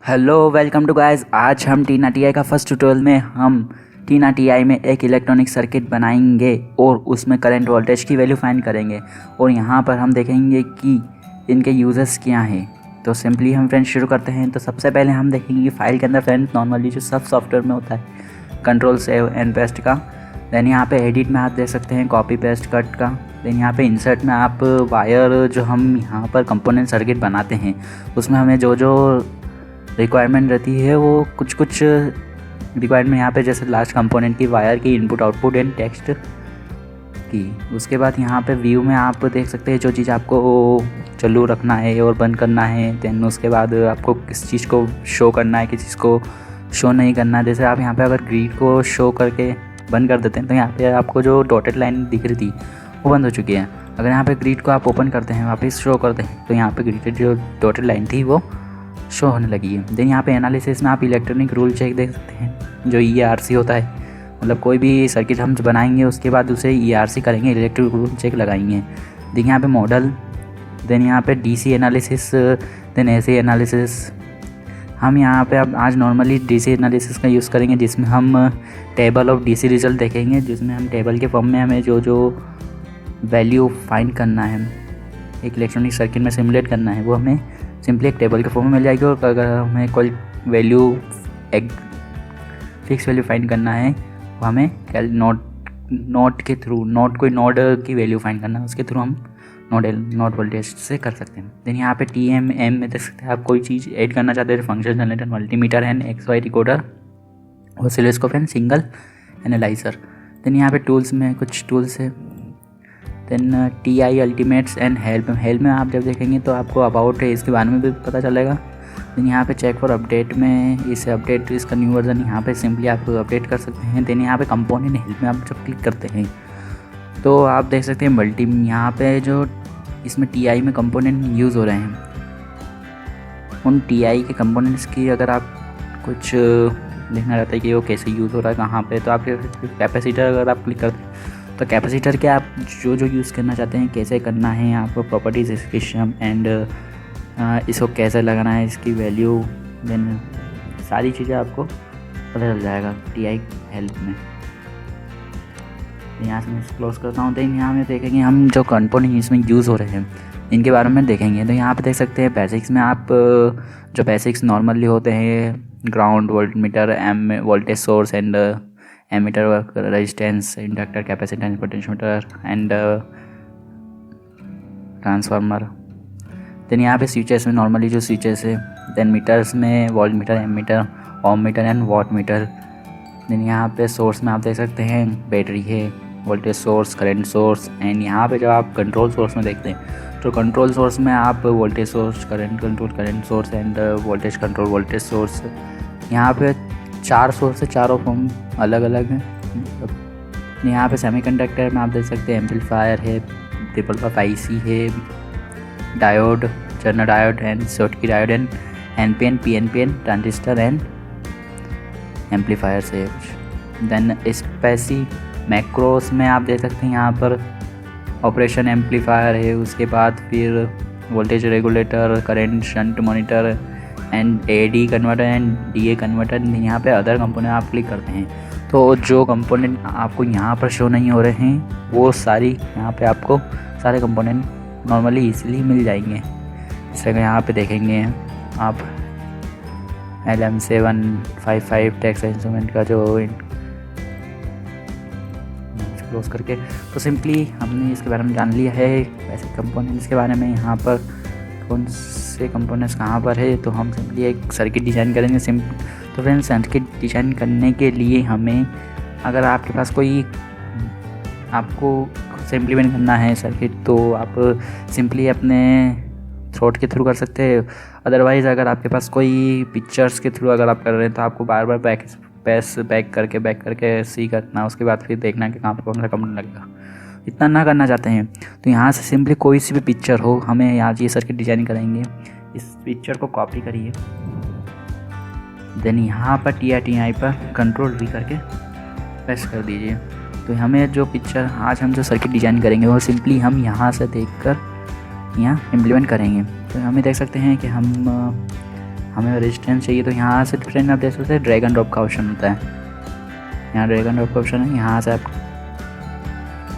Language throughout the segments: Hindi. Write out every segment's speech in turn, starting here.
Hello welcome to guys. आज हम टीना टीआई का फर्स्ट ट्यूटोरियल में हम टीना टीआई में एक इलेक्ट्रॉनिक सर्किट बनाएंगे और उसमें करंट वोल्टेज की वैल्यू फाइंड करेंगे और यहाँ पर हम देखेंगे कि इनके यूजर्स क्या हैं। तो सिंपली हम फ्रेंड्स शुरू करते हैं। तो सबसे पहले हम देखेंगे कि फाइल के अंदर फ्रेंड्स नॉर्मली जो सब सॉफ्टवेयर में होता है कंट्रोल सेव एंड पेस्ट का। देन यहाँ पे एडिट में आप देख सकते हैं कॉपी पेस्ट कट का। देन यहाँ पे इंसर्ट में आप वायर जो हम यहाँ पर कंपोनेंट सर्किट बनाते हैं उसमें हमें जो जो रिक्वायरमेंट रहती है वो कुछ रिक्वायरमेंट यहाँ पे जैसे लास्ट कंपोनेंट की वायर की इनपुट आउटपुट एंड टेक्स्ट की। उसके बाद यहाँ पे व्यू में आप देख सकते हैं जो चीज़ आपको चालू रखना है और बंद करना है। देन उसके बाद आपको किस चीज़ को शो करना है किस चीज़ को शो नहीं करना है। जैसे आप यहाँ पे अगर ग्रिड को शो करके बंद कर देते हैं तो यहाँ पे आपको जो डॉटेड लाइन दिख रही थी वो बंद हो चुकी है। अगर यहाँ पे ग्रिड को आप ओपन करते हैं वापस शो करते हैं तो यहाँ पे ग्रिड जो डॉटेड लाइन थी वो शो होने लगी है। देन यहाँ पे एनालिसिस में आप इलेक्ट्रॉनिक रूल चेक देख सकते हैं जो ERC होता है। मतलब कोई भी सर्किट हम बनाएंगे उसके बाद उसे ERC करेंगे, इलेक्ट्रिक रूल चेक लगाएंगे। देन यहाँ पे मॉडल, देन यहाँ पे DC analysis, then AC analysis. हम यहाँ पे अब आज नॉर्मली DC एनालिसिस का यूज़ करेंगे जिसमें हम टेबल ऑफ DC रिजल्ट देखेंगे, जिसमें हम टेबल के फॉर्म में हमें जो जो वैल्यू फाइंड करना है एक इलेक्ट्रॉनिक सर्किट में सिमुलेट करना है वो हमें सिंपली एक टेबल के फॉर्म में मिल जाएगी। और अगर हमें कोई वैल्यू एक फिक्स वैल्यू फाइंड करना है वो हमें नोट के थ्रू कोई नोड की वैल्यू फाइंड करना है उसके थ्रू हम नोड वोल्टेज से कर सकते हैं। देन यहाँ पे TMM में देख सकते हैं आप कोई चीज़ ऐड करना चाहते हैं function generator, multimeter and XY recorder, oscilloscope and single analyser. Then यहाँ पे टूल्स में कुछ टूल्स है। Then TI ultimates and help में आप जब देखेंगे तो आपको अबाउट है इसके बारे में भी पता चलेगा। देन यहाँ पे चेक फॉर अपडेट में इसे अपडेट इसका न्यू वर्जन यहाँ पे सिंपली आप अपडेट कर सकते हैं। देन यहाँ पे कंपोनेंट हेल्प में आप जब क्लिक करते हैं तो आप देख सकते हैं यहाँ पे जो इसमें TI में कंपोनेंट यूज़ हो रहे हैं उन TI के कंपोनेंट्स की अगर आप कुछ देखना चाहते हैं कि वो कैसे यूज़ हो रहा है कहाँ पे तो आप कैपेसिटर अगर आप क्लिक करते हैं तो कैपेसिटर के आप जो जो यूज़ करना चाहते हैं कैसे करना है आपको प्रॉपर्टीज स्पेसिफिकेशन एंड इसको कैसे लगाना है इसकी वैल्यू, देन सारी चीज़ें आपको पता चल जाएगा TI हेल्प में। यहाँ से मैं क्लोज करता हूँ। देन यहाँ में देखेंगे हम जो कंपोनेंट इसमें यूज़ हो रहे हैं इनके बारे में देखेंगे। तो यहाँ पे देख सकते हैं बेसिक्स में आप जो बेसिक्स नॉर्मली होते हैं ground, voltmeter, voltage source and ammeter, resistance, inductor, capacitance, potentiometer and transformer. Then यहाँ पे स्विचेस में नॉर्मली जो स्विचेस है। देन मीटर्स में volt meter, ammeter, ohm meter and watt meter. Then यहाँ पे सोर्स में आप देख सकते हैं बैटरी है, voltage source, current source and यहाँ पे जब आप कंट्रोल सोर्स में देखते हैं तो कंट्रोल सोर्स में आप voltage source, current control current source end voltage control voltage source. यहाँ पे 4 सोर्स है, चारों फॉर्म अलग अलग हैं। यहाँ पे सेमीकंडक्टर में आप देख सकते हैं एम्पलीफायर है, ट्रिपल पास IC है, diode, churner diode and Schottky diode and NPN PNP transistor and amplifier से कुछ। देन स्पेसी मैक्रोस में आप देख सकते हैं यहाँ पर ऑपरेशन एम्पलीफायर है, उसके बाद फिर voltage regulator, current shunt monitor and AD converter and DA converter. यहाँ पे अदर कंपोनेंट आप क्लिक करते हैं तो जो कंपोनेंट आपको यहाँ पर शो नहीं हो रहे हैं वो सारी यहाँ पे आपको सारे कंपोनेंट नॉर्मली इजीली मिल जाएंगे। जैसे कि यहाँ पे देखेंगे आप LM755 टेक्स्ट इंस्ट्रूमेंट का जो क्लोज करके तो सिंपली हमने इसके बारे में जान लिया है वैसे कंपोनेंट्स के बारे में। यहाँ पर कौन से कंपोनेंट्स कहाँ पर है तो हम सिंपली एक सर्किट डिज़ाइन करेंगे। तो फ्रेंड्स सर्किट डिज़ाइन करने के लिए हमें अगर आपके पास कोई आपको इम्प्लीमेंट करना है सर्किट तो आप सिंपली अपने थ्रोट के थ्रू कर सकते हैं। अदरवाइज़ अगर आपके पास कोई पिक्चर्स के थ्रू अगर आप कर रहे हैं तो आपको बार बार बैक करके सी करना, उसके बाद फिर देखना कि कहाँ पर कौन सा कंपोनेंट लगेगा। इतना ना करना चाहते हैं तो यहाँ से सिंपली कोई सी भी पिक्चर हो हमें यहाँ ये सर्किट डिज़ाइन करेंगे। इस पिक्चर को कॉपी करिए, देन यहाँ पर TI पर कंट्रोल V करके प्रेस कर दीजिए। तो हमें जो पिक्चर आज हम जो सर्किट डिज़ाइन करेंगे वो सिंपली हम यहाँ से देखकर यहाँ इम्प्लीमेंट करेंगे। तो हमें देख सकते हैं कि हमें रेजिस्टेंस चाहिए तो यहाँ से फ्रेंड आप देख सकते हैं ड्रैग एंड ड्रॉप का ऑप्शन होता है। यहाँ ड्रैग एंड ड्रॉप का ऑप्शन है, यहाँ से आप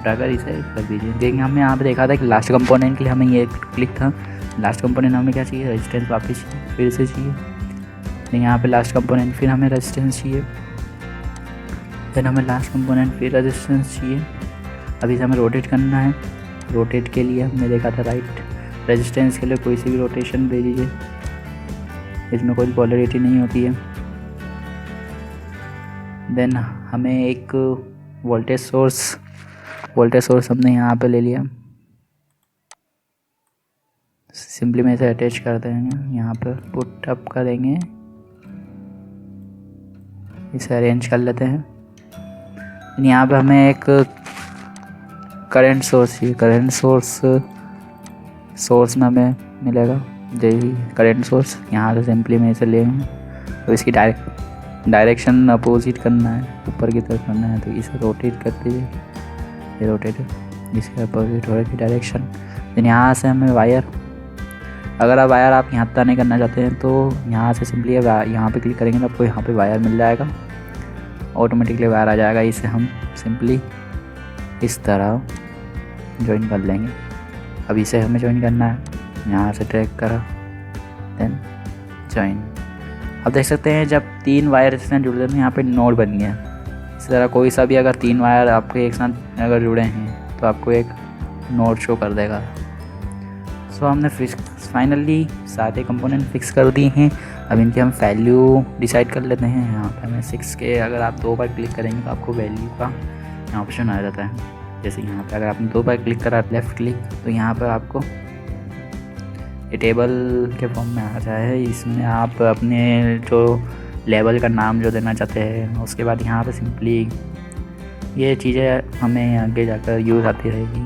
उठाकर इसे कर दीजिए। देखेंगे हमने यहाँ पे देखा था कि लास्ट कंपोनेंट के लिए हमें ये क्लिक था। लास्ट कंपोनेंट हमें क्या चाहिए, रेजिस्टेंस वापस फिर से चाहिए। देखें यहाँ पे लास्ट कंपोनेंट, फिर हमें रेजिस्टेंस चाहिए, फिर हमें लास्ट कंपोनेंट फिर रेजिस्टेंस चाहिए। अभी से हमें रोटेट करना है। रोटेट के लिए हमने देखा था राइट, रेजिस्टेंस के लिए कोई सी भी रोटेशन दे दीजिए, इसमें कोई पोलैरिटी नहीं होती है। देन हमें एक वोल्टेज सोर्स हमने यहाँ पे ले लिया। सिंपली में इसे अटैच कर देंगे, यहाँ पर पुट अप करेंगे, इसे अरेंज कर लेते हैं। यहाँ पे हमें एक करंट सोर्स चाहिए। करंट सोर्स में हमें मिलेगा जैसे करंट सोर्स, यहाँ से सिंपली में इसे लेंगे तो इसकी डायरेक्शन अपोजिट करना है, ऊपर की तरफ करना है, तो इसे रोटेट कर दीजिए। ये रोटेट इसके अपोजिट हो रही डायरेक्शन। देन यहाँ से हमें वायर, अगर आप वायर आप यहाँ तक नहीं करना चाहते हैं तो यहाँ से सिंपली यहाँ पे क्लिक करेंगे तो आपको यहाँ पे वायर मिल जाएगा, ऑटोमेटिकली वायर आ जाएगा। इसे हम सिंपली इस तरह ज्वाइन कर लेंगे। अब इसे हमें ज्वाइन करना है, यहाँ से ट्रैक करा देन ज्वाइन। अब देख सकते हैं जब 3 वायर इसमें जुड़ जाते हैं यहाँ पे नोड बन गया। इस तरह कोई सा भी अगर 3 वायर आपके एक साथ अगर जुड़े हैं तो आपको एक नोड शो कर देगा। सो हमने फाइनली सारे कंपोनेंट फिक्स कर दिए हैं। अब इनकी हम वैल्यू डिसाइड कर लेते हैं। यहाँ पे हमें 6 के अगर आप 2 बार क्लिक करेंगे तो आपको वैल्यू का ऑप्शन आ जाता है। जैसे यहाँ पे अगर आपने 2 बार क्लिक करा लेफ़्ट क्लिक तो यहाँ पर आपको ये टेबल के फॉर्म में आ जाए। इसमें आप अपने जो लेवल का नाम जो देना चाहते हैं, उसके बाद यहाँ पे सिंपली ये चीज़ें हमें आगे जाकर यूज़ आती रहेगी।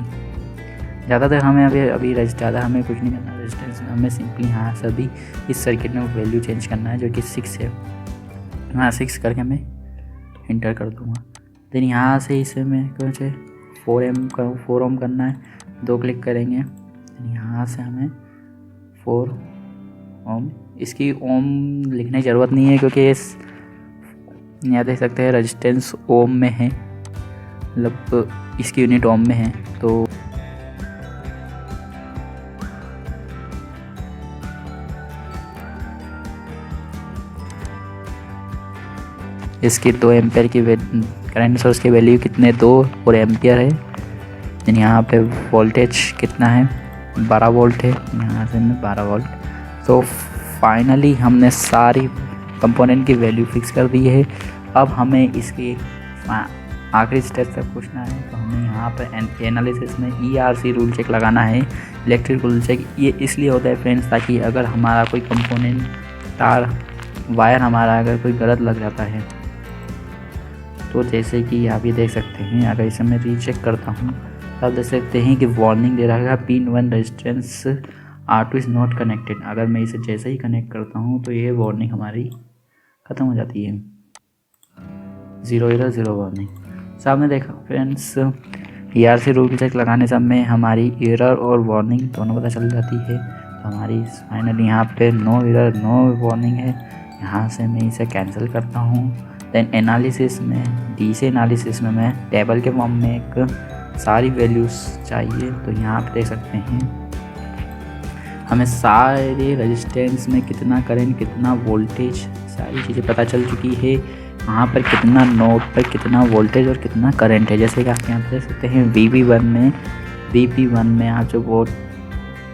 ज़्यादातर हमें अभी ज़्यादा हमें कुछ नहीं करना, रेजिस्टेंस में हमें सिंपली यहाँ से अभी इस सर्किट में वैल्यू चेंज करना है जो कि 6 है। यहाँ 6 करके मैं इंटर कर दूँगा। देन यहाँ से इसे मैं कुछ 4 ओम करना है, 2 क्लिक करेंगे। यहाँ से हमें 4 ओम, इसकी ओम लिखने की ज़रूरत नहीं है क्योंकि इस यहाँ देख सकते हैं रेजिस्टेंस ओम में है, मतलब इसकी यूनिट ओम में है। तो इसकी 2 एम्पियर की करंट सोर्स की वैल्यू कितने 2 और एम्पियर है। देन यहाँ पे वोल्टेज कितना है 12 वोल्ट है, यहाँ से मैं 12 वोल्ट। तो फाइनली हमने सारी कंपोनेंट की वैल्यू फिक्स कर दी है। अब हमें इसके आखिरी स्टेप तक पूछना है तो हमें यहाँ पर एनालिसिस में ERC रूल चेक लगाना है, इलेक्ट्रिक रूल चेक। ये इसलिए होता है फ्रेंड्स ताकि अगर हमारा कोई कंपोनेंट तार वायर हमारा अगर कोई गलत लग जाता है तो जैसे कि आप ये देख सकते हैं, अगर इसे मैं रीचेक करता हूँ तो आप देख सकते हैं कि वार्निंग दे रहा है pin 1 resistance R2 is not connected. अगर मैं इसे जैसे ही कनेक्ट करता हूँ तो ये वार्निंग हमारी ख़त्म हो जाती है, 0 एरर 0 वार्निंग। सामने देखा फ्रेंड्स, ERC रूल चेक लगाने से हमें हमारी एरर और वार्निंग दोनों पता चल जाती है। तो हमारी फाइनली यहाँ पे नो एरर नो वार्निंग है। यहाँ से मैं इसे कैंसिल करता हूँ। देन एनालिसिस में DC एनालिसिस में मैं टेबल के फॉर्म में एक सारी वैल्यूज़ चाहिए। तो यहाँ पे देख सकते हैं हमें सारे रेजिस्टेंस में कितना करंट कितना वोल्टेज सारी चीज़ें पता चल चुकी है। यहाँ पर कितना नोड पर कितना वोल्टेज और कितना करंट है। जैसे कि आप यहाँ पे देख सकते हैं VP1 में आप जो वोल्ट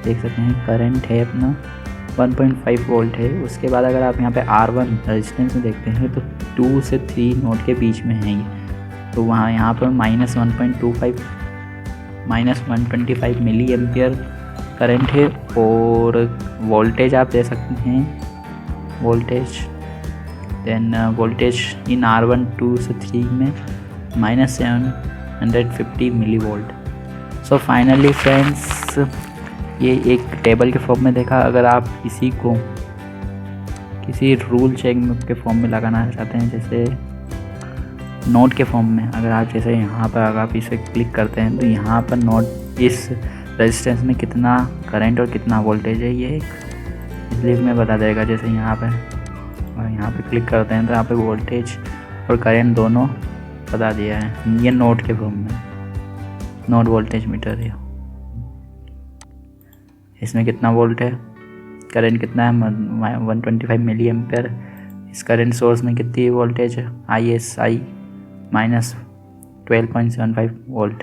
देख सकते हैं करंट है अपना 1.5 वोल्ट है। उसके बाद अगर आप यहाँ पे R1 रेजिस्टेंस में देखते हैं तो 2 से 3 नोड के बीच में है ये। तो वहाँ यहाँ पर -125 मिली एम्पियर करंट है। और वोल्टेज आप दे सकते हैं वोल्टेज इन R1 2 से 3 में -750 millivolt. So finally friends ये एक टेबल के फॉर्म में देखा। अगर आप इसी को किसी रूल चेक के फॉर्म में लगाना चाहते हैं, जैसे नोड के फॉर्म में, अगर आप जैसे यहाँ पर अगर आप इसे क्लिक करते हैं तो यहाँ पर नोड इस रेजिस्टेंस में कितना करंट और कितना वोल्टेज है ये एक स्लीव में बता देगा। जैसे यहाँ पे और यहाँ पे क्लिक करते हैं तो यहाँ पे वोल्टेज और करंट दोनों बता दिया है। ये नोड के फॉर्म में, नोड वोल्टेज मीटर है। इसमें कितना वोल्ट है, करंट कितना है 125 मिली एम्पेयर। इस करंट सोर्स में कितनी वोल्टेज है, ISI minus 12.75 volt.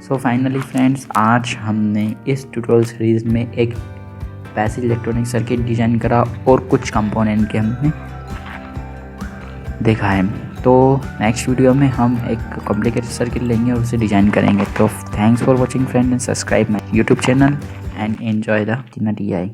So finally friends, आज हमने इस ट्यूटोरियल सीरीज़ में एक पैसिव इलेक्ट्रॉनिक सर्किट डिज़ाइन करा और कुछ कंपोनेंट के हमने देखा है। तो नेक्स्ट वीडियो में हम एक कॉम्प्लिकेटेड सर्किट लेंगे और उसे डिज़ाइन करेंगे। तो thanks for watching friend and subscribe my YouTube channel and enjoy the Tina TI।